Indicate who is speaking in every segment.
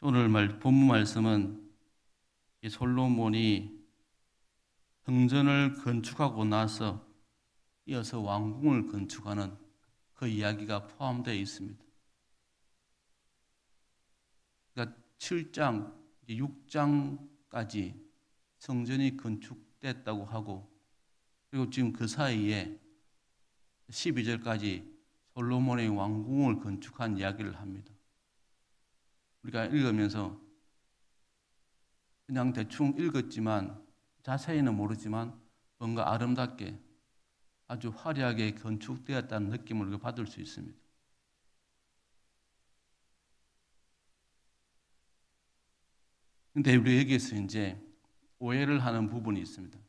Speaker 1: 오늘 본문 말씀은 이 솔로몬이 성전을 건축하고 나서 이어서 왕궁을 건축하는 그 이야기가 포함되어 있습니다. 그러니까 7장, 6장까지 성전이 건축됐다고 하고, 그리고 지금 그 사이에 12절까지 솔로몬의 왕궁을 건축한 이야기를 합니다. 우리가 읽으면서 그냥 대충 읽었지만 자세히는 모르지만 뭔가 아름답게 아주 화려하게 건축되었다는 느낌을 우리가 받을 수 있습니다. 근데 우리 여기에서 이제 오해를 하는 부분이 있습니다.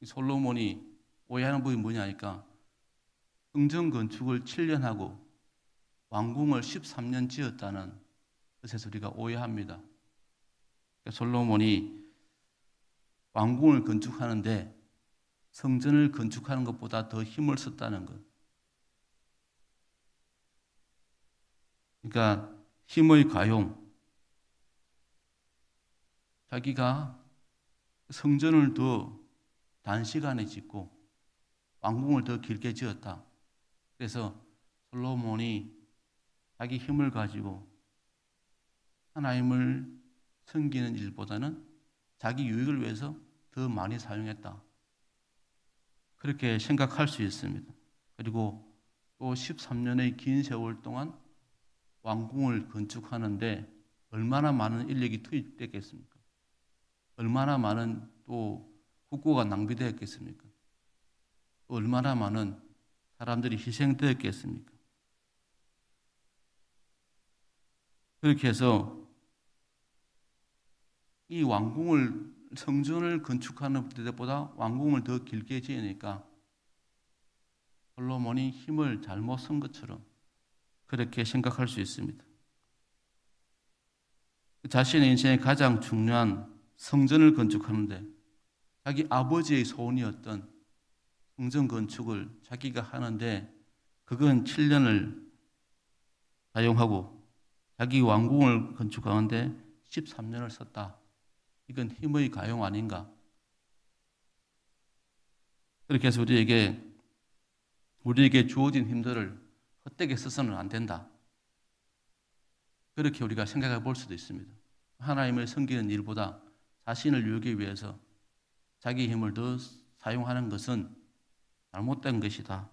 Speaker 1: 솔로몬이 오해하는 부분이 뭐냐니까 성전 건축을 7년 하고 왕궁을 13년 지었다는 것에서 우리가 오해합니다. 그러니까 솔로몬이 왕궁을 건축하는데 성전을 건축하는 것보다 더 힘을 썼다는 것. 그러니까 힘의 과용. 자기가 성전을 더 단시간에 짓고 왕궁을 더 길게 지었다. 그래서 솔로몬이 자기 힘을 가지고 하나님을 섬기는 일보다는 자기 유익을 위해서 더 많이 사용했다. 그렇게 생각할 수 있습니다. 그리고 또 13년의 긴 세월 동안 왕궁을 건축하는데 얼마나 많은 인력이 투입됐겠습니까? 얼마나 많은 또 국고가 낭비되었겠습니까? 얼마나 많은 사람들이 희생되었겠습니까? 그렇게 해서 이 성전을 건축하는 때보다 왕궁을 더 길게 지으니까 솔로몬이 힘을 잘못 쓴 것처럼 그렇게 생각할 수 있습니다. 자신의 인생의 가장 중요한 성전을 건축하는데 자기 아버지의 소원이었던 성전 건축을 자기가 하는데 그건 7년을 사용하고 자기 왕궁을 건축하는데 13년을 썼다. 이건 힘의 가용 아닌가? 그렇게 해서 우리에게 주어진 힘들을 헛되게 써서는 안 된다. 그렇게 우리가 생각해 볼 수도 있습니다. 하나님을 섬기는 일보다 자신을 이루기 위해서 자기 힘을 더 사용하는 것은 잘못된 것이다.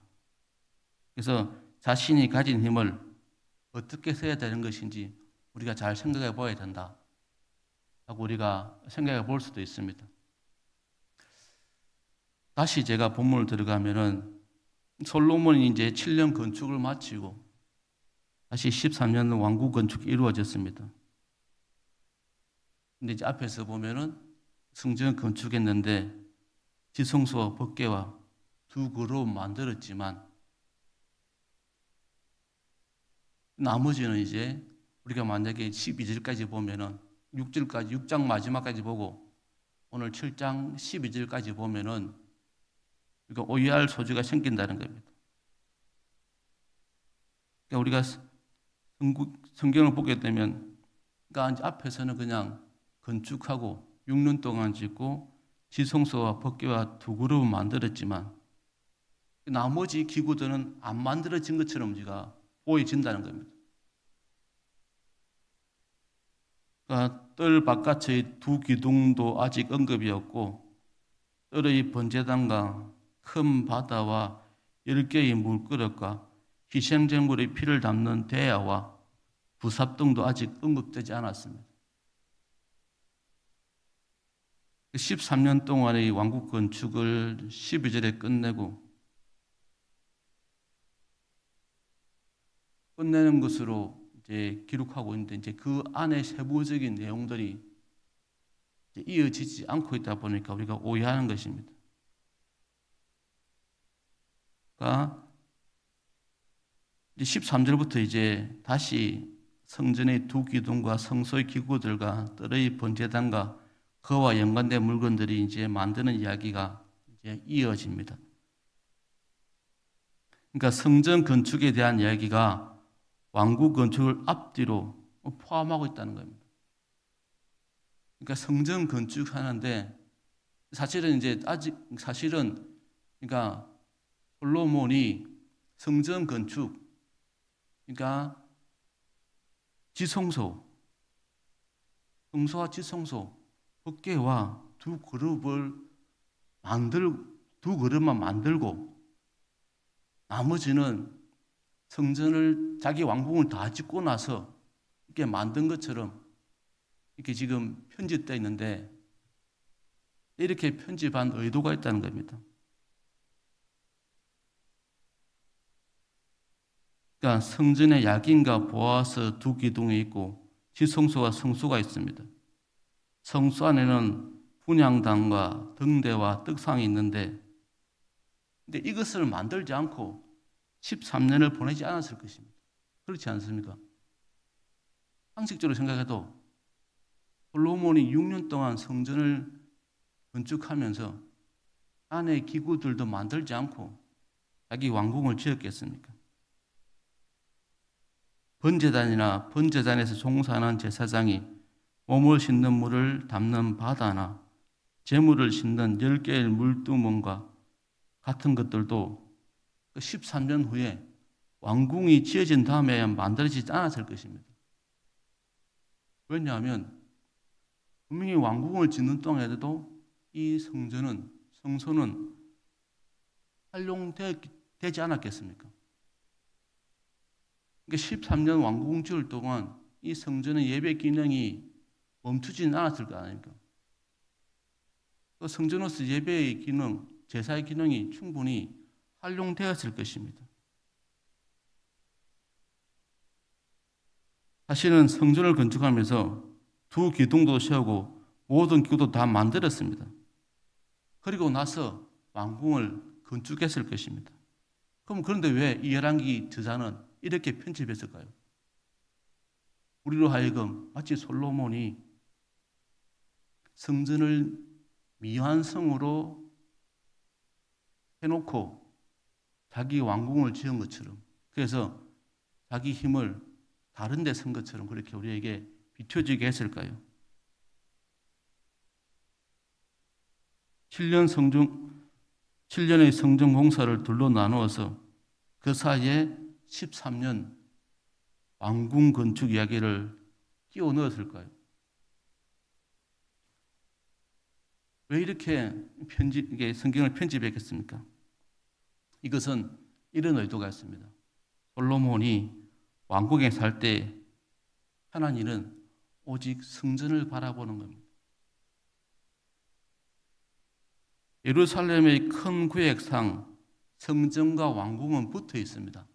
Speaker 1: 그래서 자신이 가진 힘을 어떻게 써야 되는 것인지 우리가 잘 생각해 봐야 된다. 하고 우리가 생각해 볼 수도 있습니다. 다시 제가 본문을 들어가면은 솔로몬이 이제 7년 건축을 마치고 다시 13년 왕궁 건축이 이루어졌습니다. 근데 이제 앞에서 보면은 성전 건축했는데 지성소와 법궤와 두 그룹 만들었지만 나머지는 이제 우리가 만약에 12절까지 보면은 6장 마지막까지 보고 오늘 7장 12절까지 보면은 우리가 오해할 소지가 생긴다는 겁니다. 그러니까 우리가 성경을 보게 되면 그러니까 앞에서는 그냥 건축하고 6년 동안 짓고 지성소와 법궤와 두 그룹을 만들었지만 나머지 기구들은 안 만들어진 것처럼 우리가 보여진다는 겁니다. 그러니까 뜰 바깥의 두 기둥도 아직 언급이 없고 뜰의 번제단과 큰 바다와 10개의 물그릇과 희생제물의 피를 담는 대야와 부삽등도 아직 언급되지 않았습니다. 13년 동안의 왕국 건축을 12절에 끝내는 것으로 이제 기록하고 있는데 이제 그 안에 세부적인 내용들이 이제 이어지지 않고 있다 보니까 우리가 오해하는 것입니다. 그러니까 이제 13절부터 이제 다시 성전의 두 기둥과 성소의 기구들과 뜰의 번제단과 그와 연관된 물건들이 이제 만드는 이야기가 이제 이어집니다. 그러니까 성전 건축에 대한 이야기가 왕국 건축을 앞뒤로 포함하고 있다는 겁니다. 그러니까 성전 건축하는데 사실은 그러니까 솔로몬이 성전 건축, 그러니까 지성소, 성소와 지성소 법궤와 두 그룹만 만들고 나머지는 성전을 자기 왕궁을 다 짓고 나서 이렇게 만든 것처럼 이렇게 지금 편집되어 있는데 이렇게 편집한 의도가 있다는 겁니다. 그러니까 성전에 야긴과 보아스 두 기둥이 있고 지성소와 성소가 있습니다. 성소 안에는 분향단과 등대와 떡상이 있는데 근데 이것을 만들지 않고 13년을 보내지 않았을 것입니다. 그렇지 않습니까? 상식적으로 생각해도 솔로몬이 6년 동안 성전을 건축하면서 안에 기구들도 만들지 않고 자기 왕궁을 지었겠습니까? 번제단이나 번제단에서 종사하는 제사장이 몸을 씻는 물을 담는 바다나 재물을 싣는 10개의 물두멍과 같은 것들도 13년 후에 왕궁이 지어진 다음에 만들어지지 않았을 것입니다. 왜냐하면 분명히 왕궁을 짓는 동안에도 이 성소는 활용되지 않았겠습니까? 그러니까 13년 왕궁 지을 동안 이 성전의 예배 기능이 멈추지는 않았을 거 아닙니까? 그 성전으로서 예배의 기능, 제사의 기능이 충분히 활용되었을 것입니다. 사실은 성전을 건축하면서 두 기둥도 세우고 모든 기구도 다 만들었습니다. 그리고 나서 왕궁을 건축했을 것입니다. 그런데 왜 이 열왕기 저자는 이렇게 편집했을까요? 우리로 하여금 마치 솔로몬이 성전을 미완성으로 해놓고 자기 왕궁을 지은 것처럼, 그래서 자기 힘을 다른 데 쓴 것처럼 그렇게 우리에게 비춰지게 했을까요? 7년의 성전 공사를 둘로 나누어서 그 사이에 13년 왕궁 건축 이야기를 끼워 넣었을까요? 왜 이렇게 성경을 편집했겠습니까? 이것은 이런 의도가 있습니다. 솔로몬이 왕궁에 살 때 편한 일은 오직 성전을 바라보는 겁니다. 예루살렘의 큰 구획상 성전과 왕궁은 붙어 있습니다.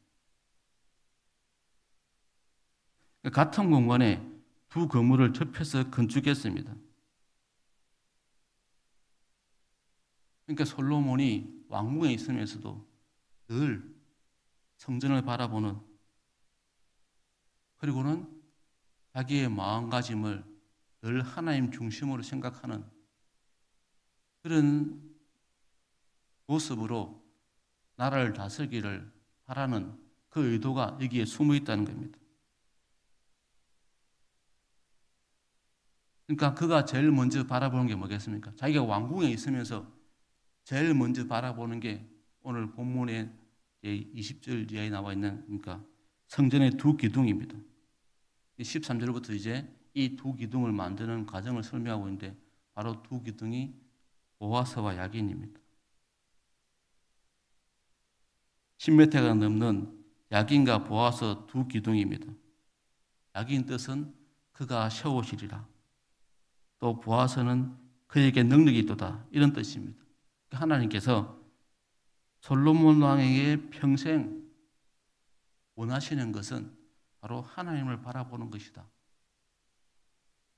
Speaker 1: 같은 공간에 두 건물을 접해서 건축했습니다. 그러니까 솔로몬이 왕궁에 있으면서도 늘 성전을 바라보는, 그리고는 자기의 마음가짐을 늘 하나님 중심으로 생각하는 그런 모습으로 나라를 다스리기를 바라는 그 의도가 여기에 숨어 있다는 겁니다. 그러니까 그가 제일 먼저 바라보는 게 뭐겠습니까? 자기가 왕궁에 있으면서 제일 먼저 바라보는 게 오늘 본문에 20절 이하에 나와 있는, 그러니까 성전의 두 기둥입니다. 13절부터 이제 이 두 기둥을 만드는 과정을 설명하고 있는데 바로 두 기둥이 보아스와 야긴입니다. 10m가 넘는 야긴과 보아스 두 기둥입니다. 야긴 뜻은 그가 세우시리라. 또 보아스는 그에게 능력이 있도다, 이런 뜻입니다. 하나님께서 솔로몬 왕에게 평생 원하시는 것은 바로 하나님을 바라보는 것이다.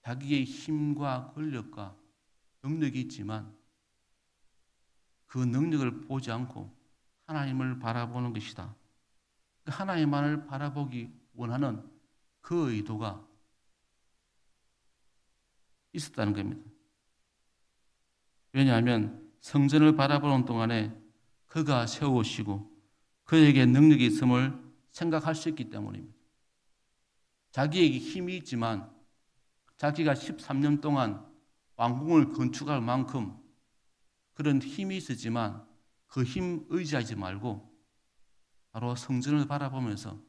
Speaker 1: 자기의 힘과 권력과 능력이 있지만 그 능력을 보지 않고 하나님을 바라보는 것이다. 하나님만을 바라보기 원하는 그 의도가 있었다는 겁니다. 왜냐하면 성전을 바라보는 동안에 그가 세우시고 그에게 능력이 있음을 생각할 수 있기 때문입니다. 자기에게 힘이 있지만 자기가 13년 동안 왕궁을 건축할 만큼 그런 힘이 있었지만 그 힘 의지하지 말고 바로 성전을 바라보면서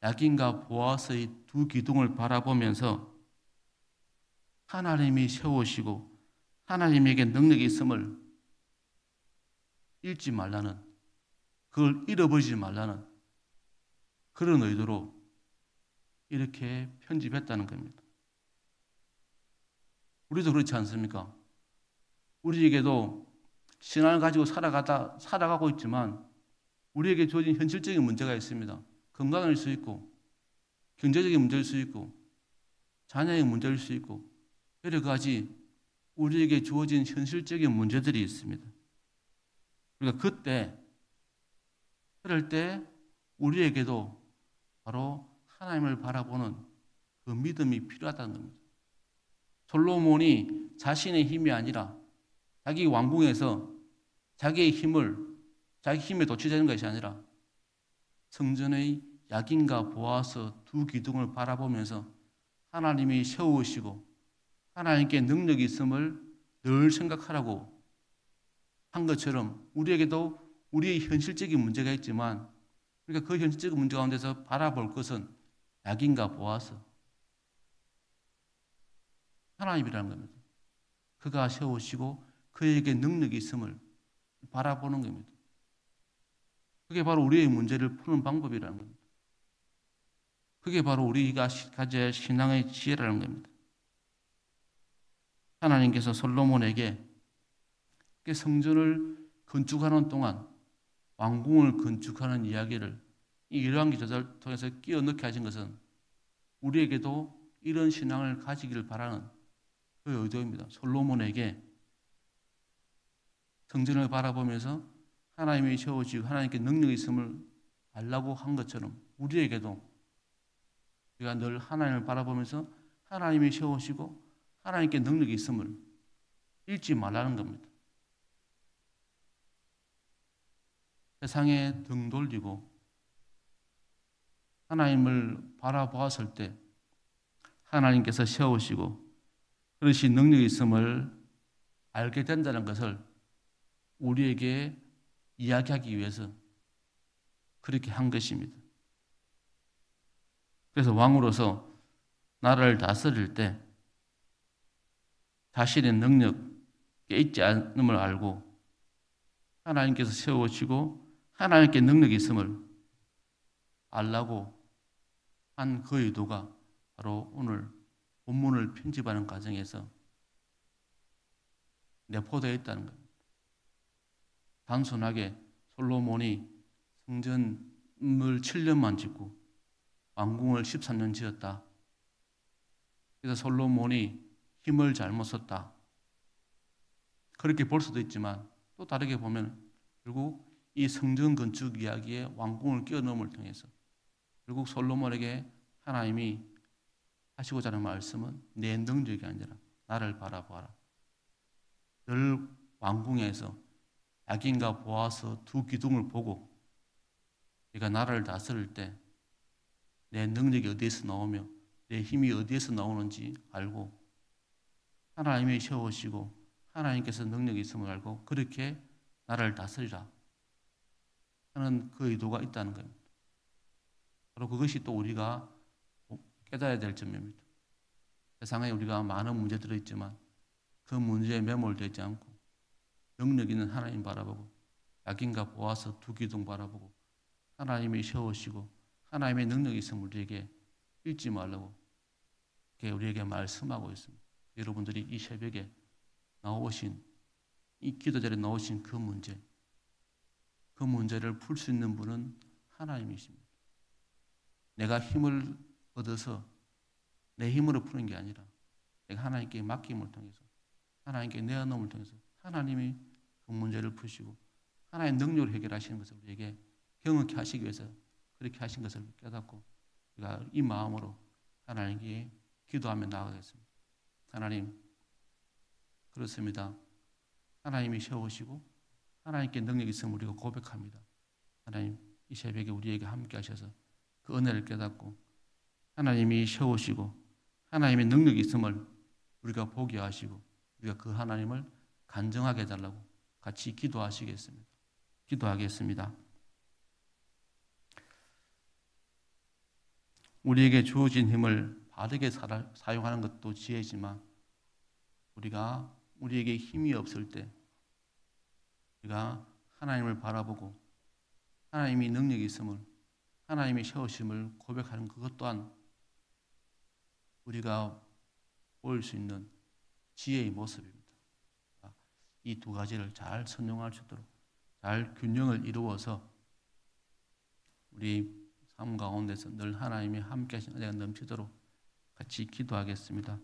Speaker 1: 야긴과 보아스의 두 기둥을 바라보면서 하나님이 세우시고 하나님에게 능력이 있음을 잃지 말라는, 그걸 잃어버리지 말라는 그런 의도로 이렇게 편집했다는 겁니다. 우리도 그렇지 않습니까? 우리에게도 신앙을 가지고 살아가고 있지만 우리에게 주어진 현실적인 문제가 있습니다. 건강일 수 있고 경제적인 문제일 수 있고 자녀의 문제일 수 있고 여러 가지 우리에게 주어진 현실적인 문제들이 있습니다. 그러니까 그럴 때 우리에게도 바로 하나님을 바라보는 그 믿음이 필요하다는 겁니다. 솔로몬이 자신의 힘이 아니라 자기 왕궁에서 자기 힘에 도취되는 것이 아니라 성전의 야긴과 보아스 두 기둥을 바라보면서 하나님이 세우시고 하나님께 능력이 있음을 늘 생각하라고 한 것처럼 우리에게도 우리의 현실적인 문제가 있지만 그러니까 그 현실적인 문제 가운데서 바라볼 것은 야긴과 보아스 하나님이라는 겁니다. 그가 세우시고 그에게 능력이 있음을 바라보는 겁니다. 그게 바로 우리의 문제를 푸는 방법이라는 겁니다. 그게 바로 우리가 가져야 할 신앙의 지혜라는 겁니다. 하나님께서 솔로몬에게 성전을 건축하는 동안 왕궁을 건축하는 이야기를 이 열왕기서를 통해서 끼워 넣게 하신 것은 우리에게도 이런 신앙을 가지기를 바라는 그 의도입니다. 솔로몬에게 성전을 바라보면서 하나님이 세우시고 하나님께 능력이 있음을 알라고 한 것처럼 우리에게도 우리가 늘 하나님을 바라보면서 하나님이 세우시고 하나님께 능력이 있음을 잊지 말라는 겁니다. 세상에 등 돌리고 하나님을 바라보았을 때 하나님께서 세우시고 그러신 능력이 있음을 알게 된다는 것을 우리에게 이야기하기 위해서 그렇게 한 것입니다. 그래서 왕으로서 나라를 다스릴 때 자신의 능력에 있지 않음을 알고 하나님께서 세우시고 하나님께 능력이 있음을 알라고 한 그 의도가 바로 오늘 본문을 편집하는 과정에서 내포되어 있다는 겁니다. 단순하게 솔로몬이 성전을 7년만 짓고 왕궁을 13년 지었다. 그래서 솔로몬이 힘을 잘못 썼다. 그렇게 볼 수도 있지만 또 다르게 보면 결국 이 성전 건축 이야기에 왕궁을 끼워 넣음을 통해서 결국 솔로몬에게 하나님이 하시고자 하는 말씀은 내 능력이 아니라 나를 바라보아라. 늘 왕궁에서 야긴과 보아스 두 기둥을 보고 네가 나라를 다스릴 때 내 능력이 어디에서 나오며 내 힘이 어디에서 나오는지 알고 하나님이 세우시고 하나님께서 능력이 있음을 알고 그렇게 나라를 다스리라 하는 그 의도가 있다는 겁니다. 바로 그것이 또 우리가 깨달아야 될 점입니다. 세상에 우리가 많은 문제들이 있지만 그 문제에 매몰되지 않고 능력 있는 하나님 바라보고 야긴과 보아스 두 기둥 바라보고 하나님이 세우시고 하나님의 능력이 있음을 우리에게 잊지 말라고 우리에게 말씀하고 있습니다. 여러분들이 이 새벽에 나오신 이 기도 자리에 나오신 그 문제를 풀 수 있는 분은 하나님이십니다. 내가 힘을 얻어서 내 힘으로 푸는 게 아니라 내가 하나님께 맡김을 통해서 하나님께 내어놓음을 통해서 하나님이 그 문제를 푸시고 하나님의 능력을 해결하시는 것을 우리에게 경험케 하시기 위해서 그렇게 하신 것을 깨닫고 우리가 이 마음으로 하나님께 기도하며 나아가겠습니다. 하나님, 그렇습니다. 하나님이 세우시고 하나님께 능력이 있음을 우리가 고백합니다. 하나님, 이 새벽에 우리에게 함께 하셔서 그 은혜를 깨닫고 하나님이 세우시고 하나님의 능력이 있음을 우리가 보게 하시고 우리가 그 하나님을 간증하게 해달라고 같이 기도하시겠습니다. 기도하겠습니다. 우리에게 주어진 힘을 바르게 사용하는 것도 지혜지만 우리에게 힘이 없을 때 우리가 하나님을 바라보고 하나님이 능력이 있음을 하나님의 세우심을 고백하는 그것 또한 우리가 보일 수 있는 지혜의 모습입니다. 이 두 가지를 잘 선용할 수 있도록 잘 균형을 이루어서 우리 삶 가운데서 늘 하나님이 함께 하신 은혜가 넘치도록 같이 기도하겠습니다.